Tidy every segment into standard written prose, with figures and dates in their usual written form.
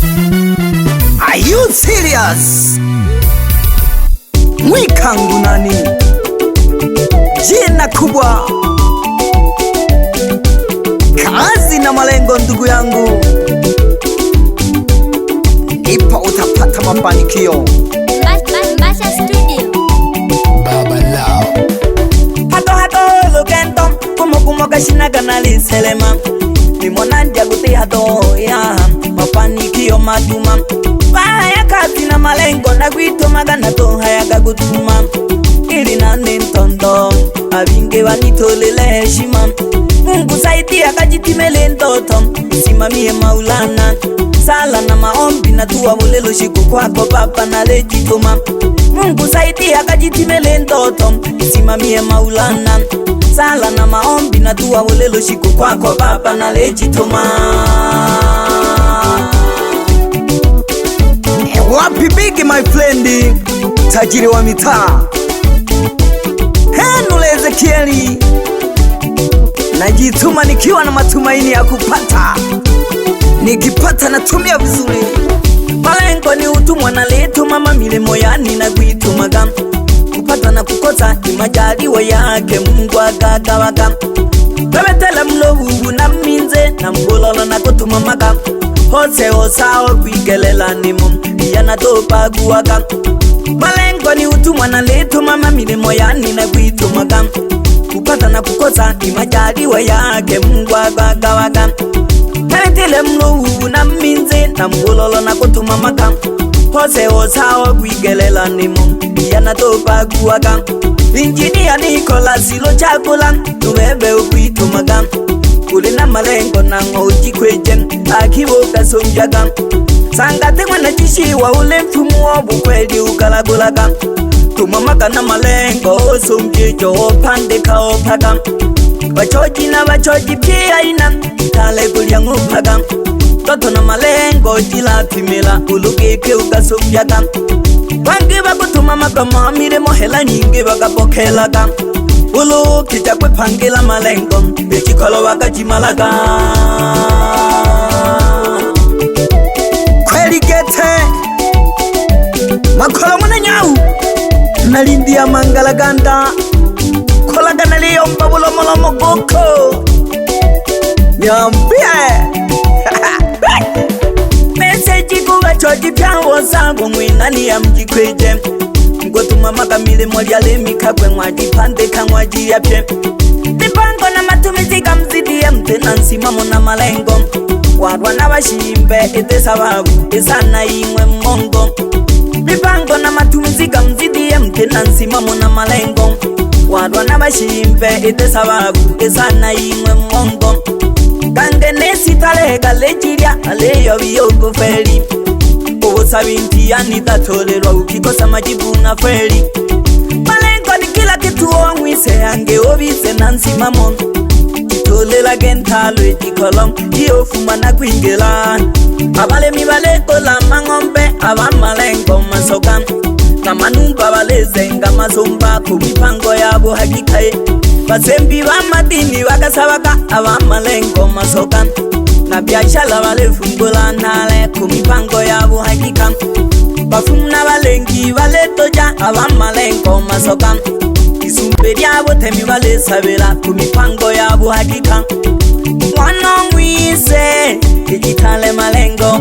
Are you serious? Mwikangu nani? Jina kubwa, kazi na malengo ndugu yangu, ndipo utapata mafanikio. Mbasha Studio. Baba lao hato lukento kumo kashina kanali selema nimona njaguti hato ya mafanikio matuma baya kazi na malengo na kuituma gana to haya gagutuma ili nane ntondo abinge wanitolele heshima. Mungu saidia kajitimele ndoto, simamie Maulana, sala na maombi na dua mulelo shiku kwako Baba na lejituma. Mungu saidia kajitimele ndoto, simamie Maulana, sala na maombi na dua mulelo shiku kwako Baba na lejituma. Wapi bigi my friend, tajiri wa mitaa Henule Ezekieli, najituma nikiwa na matumaini ya kupata, nikipata natumia vizuri. Malengo ni utumwa na letu mama mile moyani na kuitumaga, kupata na kukosa ni majaliwa yake Mungu agagawaga. Bebetele mlovu na minze na mbulolo na kutumamaga, hose osao kuigelela nimo yanatopa guwaga. Malengo ni utumwa na letu mama mile moyani na kuitumaga, kupata na kukosa ni majaliwa yake Mungu agagawaga. Bebetele mlovu na minze na mbulolo na kutumamaga, hose osao kuigelela nimo yanatopa guwaga. Injinia Nicholas Lo chakula tuwebe ukuitumaga, kule na malengo na ngoji kweje akiwoka sonjaga. Sangate mwana jishiwa ule mfumu wa bukweli ukalagulaga, tumamaga na malengo sonjejo pande kaopaga. Bachoji na bachoji pia ina tale kulya ngupaga, toto na malengo jila timela ulugeke ukasonjaga. Wange bakutumamaga mamire mohela nyingi bagapokelaga, ulu kija kwe pangela malengo echikolo wakajimalaga. Kweli gete makolo muna nyau nalindi ya mangalaganda kolaga naliyo mbabulo molomo goko nyambie meseji kuwa choji pyawo zangu mwinani ya mjikweje, ngotuma makamile moja lemika kwe mwaji pande kamwaji ya pye. Mipango na matumizi kamzidi ya mtena nsimamo na malengo, wadwa na washimbe ete sababu esana imwe mongo. Mipango na matumizi kamzidi ya mtena nsimamo na malengo, wadwa na washimbe ete sababu esana imwe mongo. Kange nesi talega lejiria aleyo biyogo feri, sabinti yanitatolerwa ukikosa majibu na feri. Malengo ni kila kitu omwise yange obise na nsimamo, jitolela gentalo ejikolong iofuma na kuingela. Abale mibaleko la mangombe abamalengo masoka, kamanumba balezenga mazomba kumipango yabo hakikae. Basembi ba madini wakasabaka abamalengo masoka, na biashara wale fungula nale kumipango yabo hakika. Bafumna balengi wale toja abamalengo masoka, isumbe yabo temi wale sabela kumipango yabo hakika. Mwana mwise dijitale malengo,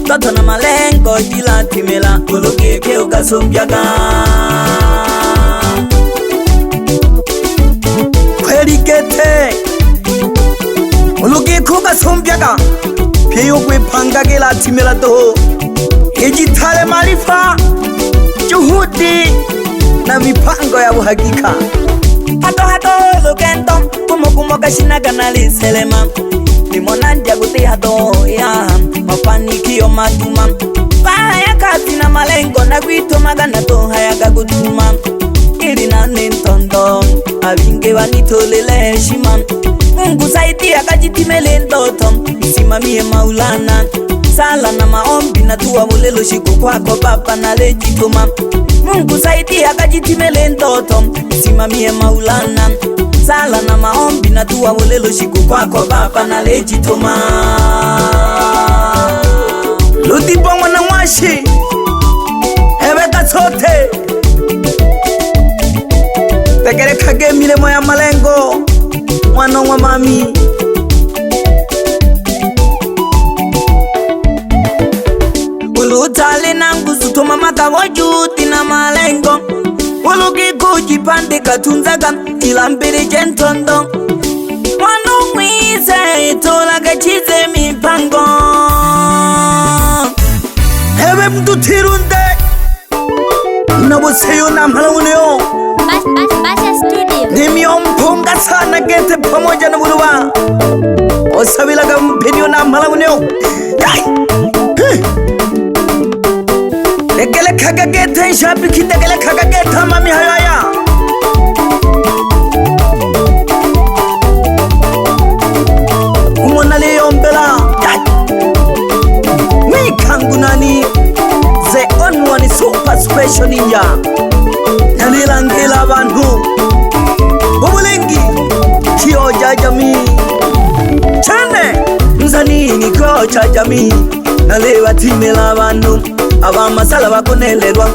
toto na malengo jila timela ulugeke ukasombyaga. Kweli gete ulugeke ukasombyaga, peyo kwepanga gela timela toho ejitale marifa juhudi na mipango ya uhakika. Hato lukento kumo kashina kanali selema, nimona njaguti hato ya mafanikio matuma baya kazi na malengo na kuitumaga na to haya gagutuma ili nane ntondo abinge wanitolele heshima. Mungu saidia kajitimele ndoto, simamie Maulana, sala na maombi na dua mulelo shiku kwako Baba na lejituma. Mungu saidia kajitimele ndoto, simamie Maulana, sala na maombi na dua mulelo shiku kwako Baba na lejituma. mami. Ulutale nangu sutoma makawojuti na malengo. Uluki kujipande katunzaga ilambiri jentondo. Wanu mwise itola kachize mipango. Ewe mtu tirunde unawoseyo na mhaluneo Basha Studio. Nimempunga sana Gete pamoja na Buluwa. Osabilaga mpinyo na mhaluneo. Negele kaga Gete shabiki negele kaga Gete mami hayaya. Umona leo mbela. Mikangu nani the only one super special ninja. Nalilangila abantu Bubulengi kioja jamii chane mzanini kocha jamii. Nalewa timela abantu abamasala bakonelelwa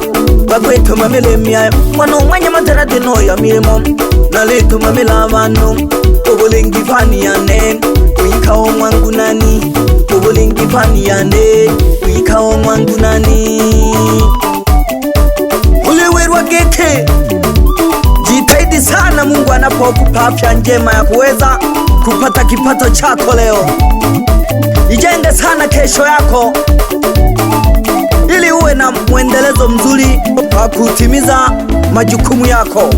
bakwetoma milemya wano mwanya matarate no ya milimo. Naletoma mila abantu Bubulengi fani yane uikao mwangu nani. Bubulengi fani yane uikao mwangu nani. Ulewerwa Gete, jitahidi sana Mungu anapokupa afya njema ya kuweza kupata kipato chako leo. Ijenge sana kesho yako ili uwe na mwendelezo mzuri wa kutimiza majukumu yako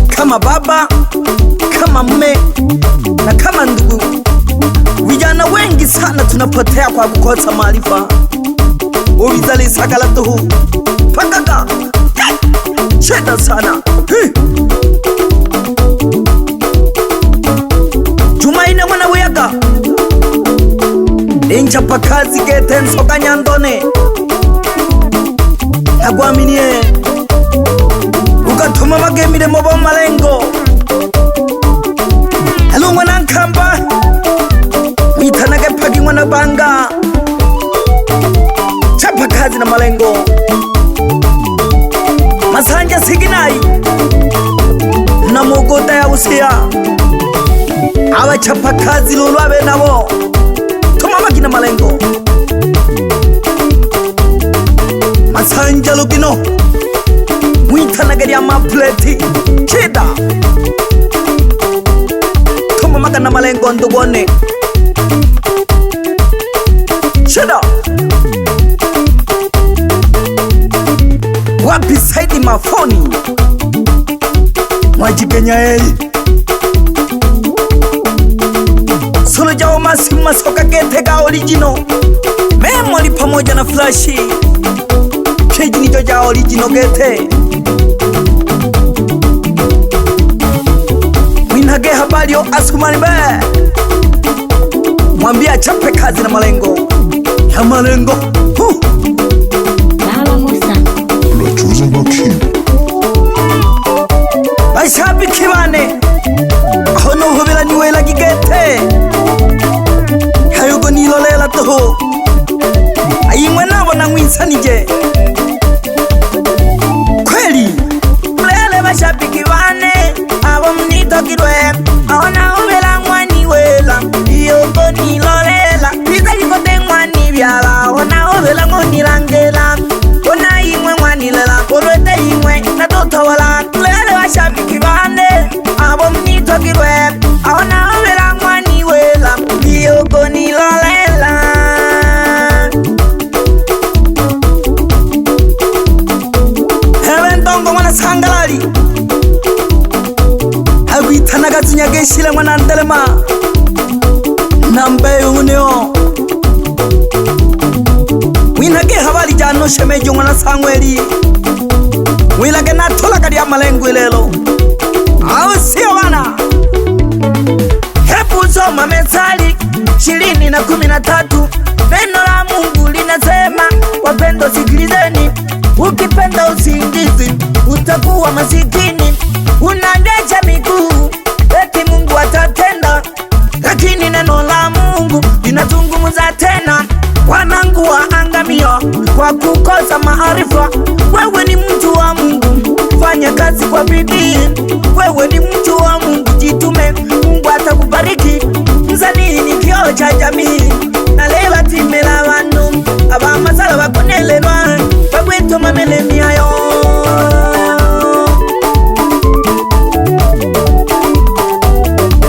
kama baba, kama mume na kama ndugu. Vijana wengi sana tunapotea kwa kukosa maarifa. Ubizali sakalatuhu pangaka sheda sana. Jumaine mwana Buyaga inchapa kazi Gete nsoka nyandone. Nagwaminie ugatuma magemire mu bo malengo. Hello mwana Nkamba mitanage pagi mwana Banga. Chapa kazi na malengo. Masanja Siginai na Mugota ya Usia abachapa kazi lulwabe nabo tumamaki na malengo. Masanja Lugino mwitanagari ya mapleti chida tumamaka na malengo ndubone chida. Wapi Saidi Mafoni Mwajigenya Solo jao masima soka Gete ga original. Memory pamoja na flashi Keji nijo ja original Gete. Mwinage habari yo Asumani be mwambia chape kazi na malengo ya malengo. Bashabiki bane aho nuhubira niwela Gete hayugo nilolela toho ayimwe nabona nkwisanije kweli. Mulele bashabiki bane abo mnitokirwe aho nahubira mwani wela yugo nilolela bizagikote mwani byala aho nahubira ngonirangela ona imwe mwani lela korete imwe natotawala. Bashabiki bane abo mnitokirwe aho nahubira mwani wela yugo nilolela. Hewe ndongo mwana Sangalali agwitanaga zinyageshile mwana Ndelema nambe uneo. Mwinage habari jano shemejo mwana Sangweli mwilage natolaga ya malengo lelo awe sio wana. Hebu soma Methali 20:13. Neno la Mungu linasema wapendo sikilizeni, ukipenda usingizi utakuwa masikini. Unandecha miguu eti Mungu atatenda, lakini neno la Mungu linazungumza tena. Wanangu waangamia kwa kukosa maarifa. Wewe ni mtu wa Mungu, fanya kazi kwa bidii. Wewe ni mtu wa Mungu, jitume, Mungu atakubariki. cha jamii nalela timela bantu abamasala bakonelelwa bagwetoma melemiayo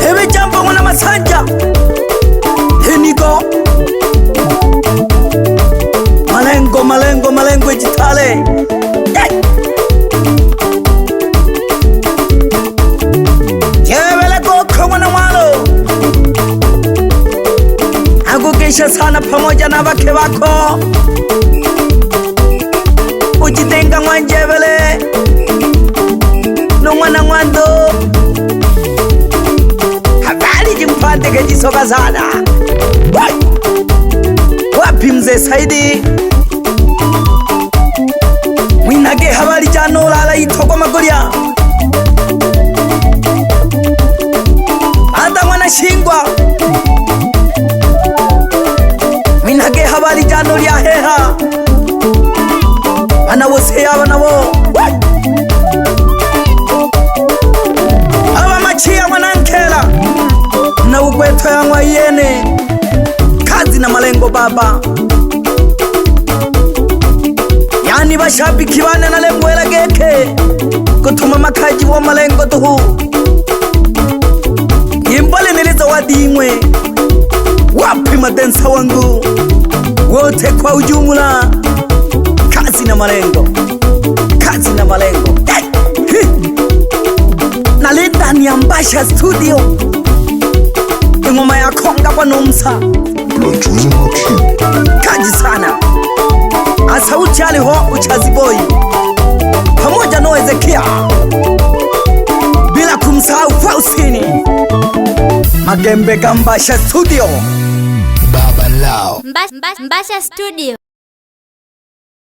ebe jambo ngona masanja heniko malengo ejitale jebele koko mwana mwalo hakukesha sana pamoja na wake wako ujitenga mwanjebele no mwana mwando habari jimpande kejisoka sana wapi mzee Saidi mwinage habari jano lala itoko magoria anda mwana shingwa mwinage habari jano lya heha ana wose abana bo aba machia mwanankela na ugweto ya mwayene kazi na malengo baba yani bashabiki bana na lembwela geke kutuma makaji wa malengo tuhu imbale nilizo wadimwe wapi madensa wangu wote kwa ujumla kazi na malengo hey! Naleta ni Ambasha Studio ingoma ya konga kwa numsa kaji sana asauti aliho uchaziboi pamoja no Ezekia bila kumsahau Faustini Magembe Ambasha Studio Ambasha Studio.